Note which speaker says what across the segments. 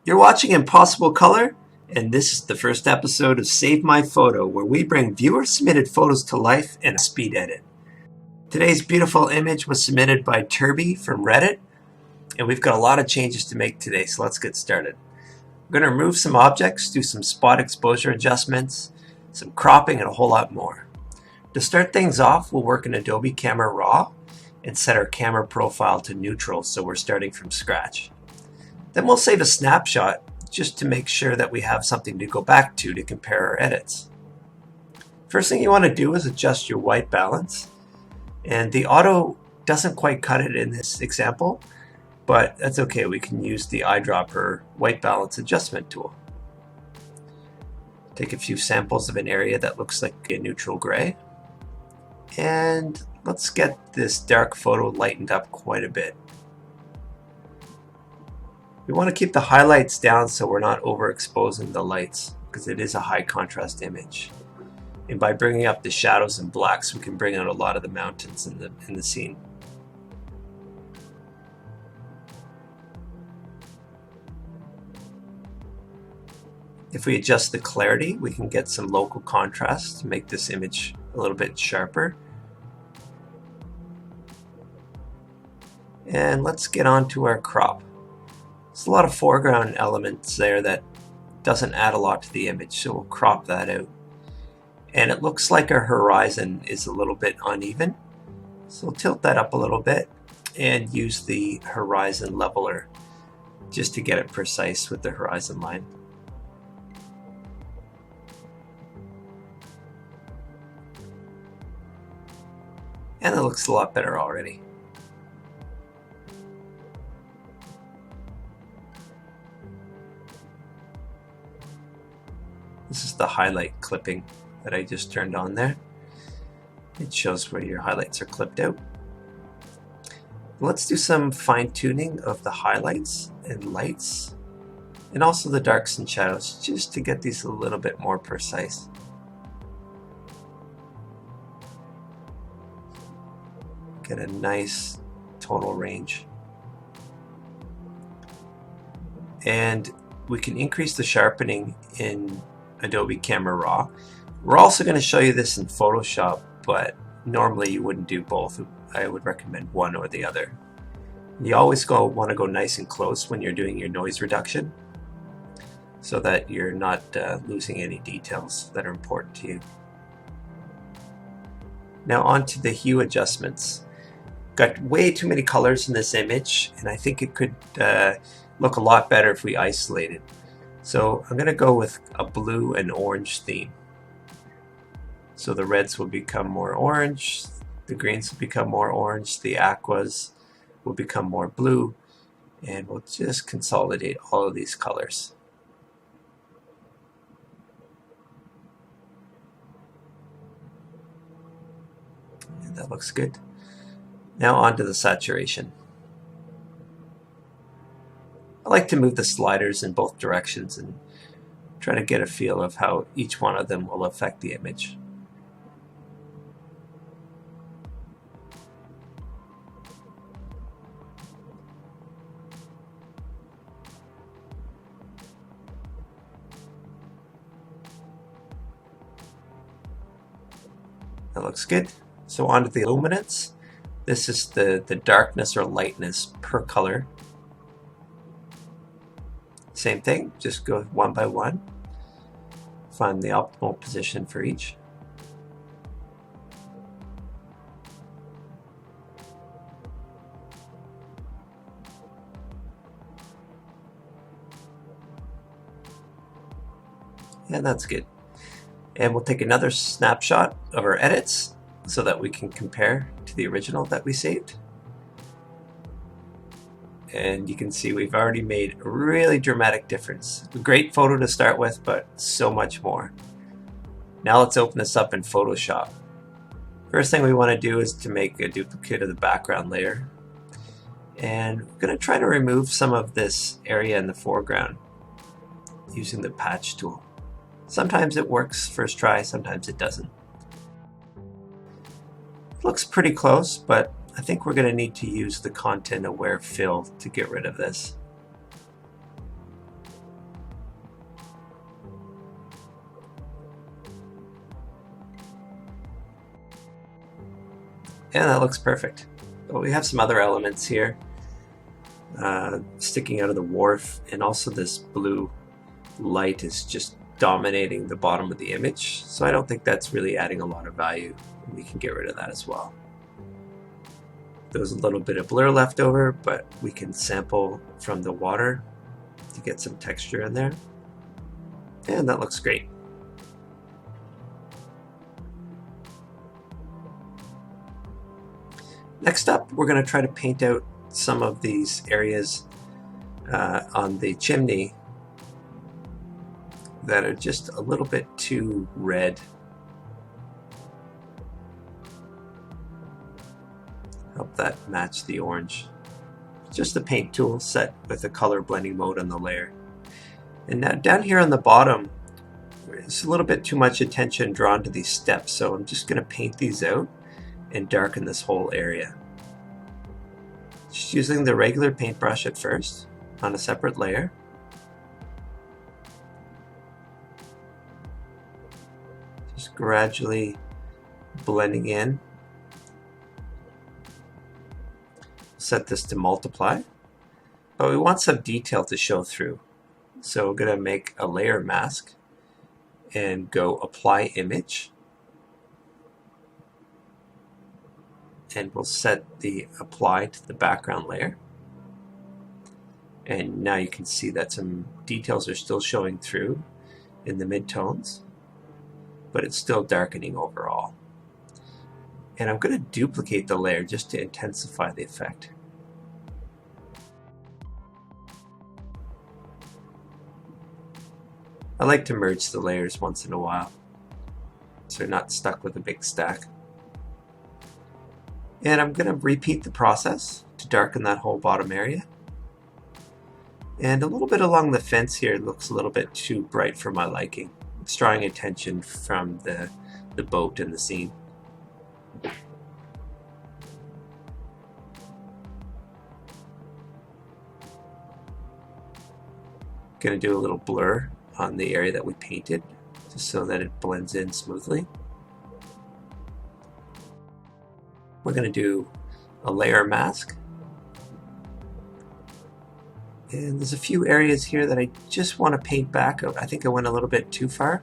Speaker 1: You're watching Impossible Color, and this is the first episode of Save My Photo, where we bring viewer-submitted photos to life in a speed edit. Today's beautiful image was submitted by Turby from Reddit, and we've got a lot of changes to make today, so let's get started. We're going to remove some objects, do some spot exposure adjustments, some cropping, and a whole lot more. To start things off, we'll work in Adobe Camera Raw and set our camera profile to neutral, so we're starting from scratch. Then we'll save a snapshot just to make sure that we have something to go back to compare our edits. First thing you want to do is adjust your white balance, and the auto doesn't quite cut it in this example, but that's okay. We can use the eyedropper white balance adjustment tool. Take a few samples of an area that looks like a neutral gray, and let's get this dark photo lightened up quite a bit. We want to keep the highlights down so we're not overexposing the lights, because it is a high contrast image. And by bringing up the shadows and blacks, we can bring out a lot of the mountains in the scene. If we adjust the clarity, we can get some local contrast to make this image a little bit sharper. And let's get on to our crop. There's a lot of foreground elements there that doesn't add a lot to the image, so we'll crop that out. And it looks like our horizon is a little bit uneven, so we'll tilt that up a little bit and use the horizon leveler just to get it precise with the horizon line. And it looks a lot better already. This is the highlight clipping that I just turned on there. It shows where your highlights are clipped out. Let's do some fine tuning of the highlights and lights, and also the darks and shadows, just to get these a little bit more precise. Get a nice total range. And we can increase the sharpening in Adobe Camera Raw. We're also going to show you this in Photoshop, but normally you wouldn't do both. I would recommend one or the other. You always want to go nice and close when you're doing your noise reduction, so that you're not losing any details that are important to you. Now on to the hue adjustments. Got way too many colors in this image, and I think it could look a lot better if we isolate it. So I'm going to go with a blue and orange theme. So the reds will become more orange, the greens will become more orange, the aquas will become more blue, and we'll just consolidate all of these colors. And that looks good. Now on to the saturation. I like to move the sliders in both directions and try to get a feel of how each one of them will affect the image. That looks good. So on to the luminance. This is the darkness or lightness per color. Same thing, just go one by one. Find the optimal position for each. And that's good. And we'll take another snapshot of our edits so that we can compare to the original that we saved. And you can see we've already made a really dramatic difference. A great photo to start with, but so much more. Now let's open this up in Photoshop. First thing we want to do is to make a duplicate of the background layer. And we're going to try to remove some of this area in the foreground using the patch tool. Sometimes it works first try, sometimes it doesn't. It looks pretty close, but I think we're going to need to use the content aware fill to get rid of this. And that looks perfect. But we have some other elements here sticking out of the wharf, and also this blue light is just dominating the bottom of the image, so I don't think that's really adding a lot of value. We can get rid of that as well. There's a little bit of blur left over, but we can sample from the water to get some texture in there, and that looks great. Next up, we're going to try to paint out some of these areas on the chimney that are just a little bit too red. Help that match the orange. Just a paint tool set with a color blending mode on the layer. And now down here on the bottom, there's a little bit too much attention drawn to these steps, so I'm just going to paint these out and darken this whole area. Just using the regular paintbrush at first on a separate layer. Just gradually blending in. Set this to multiply, but we want some detail to show through. So we're going to make a layer mask and go apply image. And we'll set the apply to the background layer. And now you can see that some details are still showing through in the midtones, but it's still darkening overall. And I'm going to duplicate the layer just to intensify the effect. I like to merge the layers once in a while, so you're not stuck with a big stack. And I'm going to repeat the process to darken that whole bottom area. And a little bit along the fence here looks a little bit too bright for my liking. It's drawing attention from the boat and the scene. Going to do a little blur on the area that we painted, just so that it blends in smoothly. We're going to do a layer mask. And there's a few areas here that I just want to paint back. I think I went a little bit too far.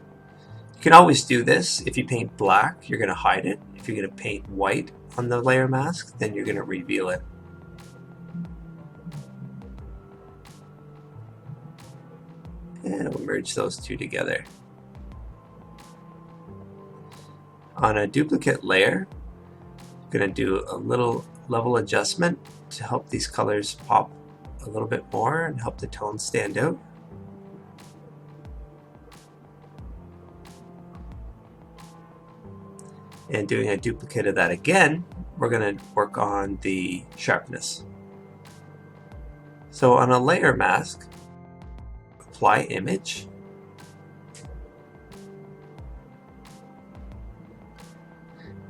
Speaker 1: You can always do this. If you paint black, you're going to hide it. If you're going to paint white on the layer mask, then you're going to reveal it. And we'll merge those two together. On a duplicate layer, I'm going to do a little level adjustment to help these colors pop a little bit more and help the tone stand out. And doing a duplicate of that again, we're going to work on the sharpness. So on a layer mask, apply image.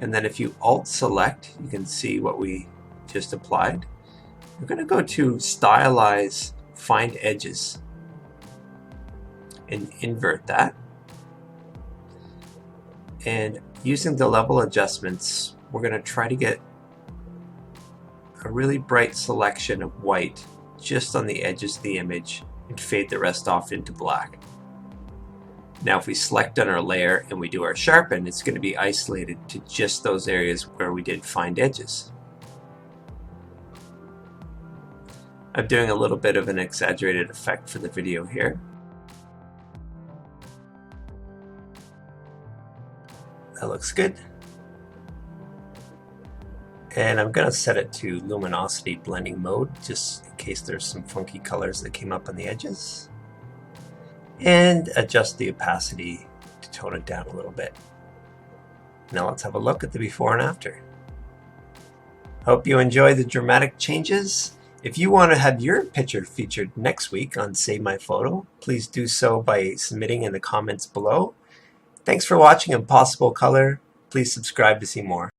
Speaker 1: And then if you Alt select, you can see what we just applied. We're going to go to Stylize, Find Edges, and invert that. And using the level adjustments, we're going to try to get a really bright selection of white just on the edges of the image and fade the rest off into black. Now if we select on our layer and we do our sharpen, it's going to be isolated to just those areas where we did find edges. I'm doing a little bit of an exaggerated effect for the video here. That looks good. And I'm going to set it to luminosity blending mode just in case there's some funky colors that came up on the edges. And adjust the opacity to tone it down a little bit. Now let's have a look at the before and after. Hope you enjoy the dramatic changes. If you want to have your picture featured next week on Save My Photo, please do so by submitting in the comments below. Thanks for watching Impossible Color. Please subscribe to see more.